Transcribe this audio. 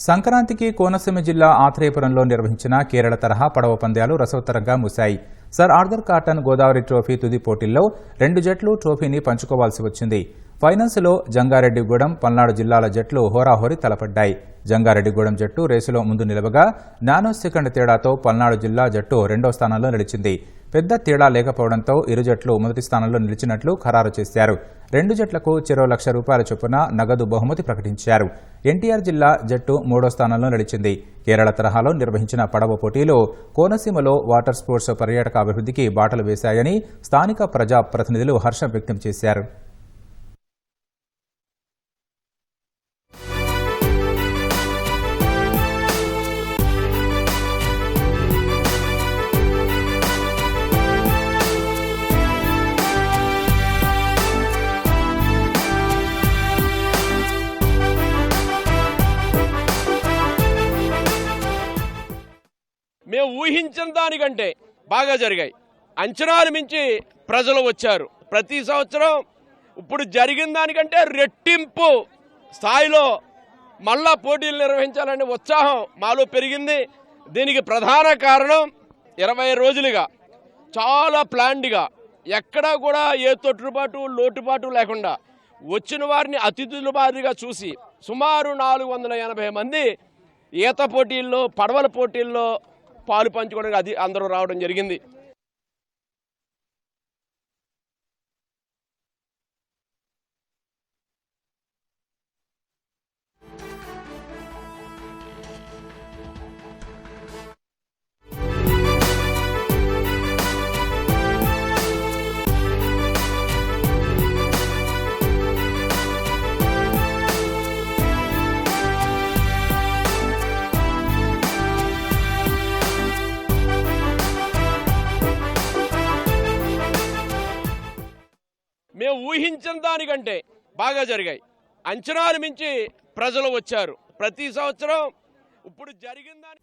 సంక్రాంతికి కోనసీమ జిల్లా ఆత్రేయపురంలో నిర్వహించిన కేరళ తరహా పడవ పంద్యాలు రసవత్తరంగా ముసాయి. Sir Arthur Cotton Godavari trophy తుది పోటీల్లో 2 జట్లు ట్రోఫీని పంచుకోవాల్సి వచ్చింది. ఫైనల్స్లో జంగారెడ్డిగూడెం, పల్నాడు జిల్లాల జట్లు హోరాహోరీ తలపడ్డాయి. జంగారెడ్డిగూడెం జట్టు రేసులో ముందు నిలవగా నానో సెకండ్ తేడాతో పల్నాడు జిల్లా జట్టు 2వ స్థానంలో నిలిచింది. పెద్ద తేడా లేకపోవడంతో ఇరు జట్లు మొదటి స్థానంలో నిలిచినట్లు ఖరారు చేశారు. 2 జట్లకు చెరో ₹1,00,000 చొప్పున నగదు బహుమతి ప్రకటించారు. ఎన్టీఆర్ జిల్లా జట్టు 3వ స్థానంలో నిలిచింది. కేరళ తరహాలో నిర్వహించిన పడవ పోటీలో కోనసీమలో వాటర్ స్పోర్ట్స్ పర్యాటక అభివృద్ధికి బాటలు వేశాయని స్థానిక ప్రజా ప్రతినిధులు హర్షం వ్యక్తం చేశారు. మేము ఊహించిన దానికంటే బాగా జరిగాయి. అంచనాలు మించి ప్రజలు వచ్చారు. ప్రతి సంవత్సరం ఇప్పుడు జరిగిన దానికంటే రెట్టింపు స్థాయిలో మళ్ళా పోటీలు నిర్వహించాలనే ఉత్సాహం మాలో పెరిగింది. దీనికి ప్రధాన కారణం 20 రోజులుగా చాలా ప్లాన్డ్గా ఎక్కడా కూడా ఏ తొట్టుబాటు లోటుపాటు లేకుండా వచ్చిన వారిని అతిథుల మాదిరిగా చూసి సుమారు 480 మంది ఈత పోటీల్లో, పడవల పోటీల్లో పాలు పంచుకోవడానికి అందరూ రావడం జరిగింది. మేము ఊహించిన దానికంటే బాగా జరిగాయి. అంచనాలు మించి ప్రజలు వచ్చారు. ప్రతి సంవత్సరం ఇప్పుడు జరిగిన దాని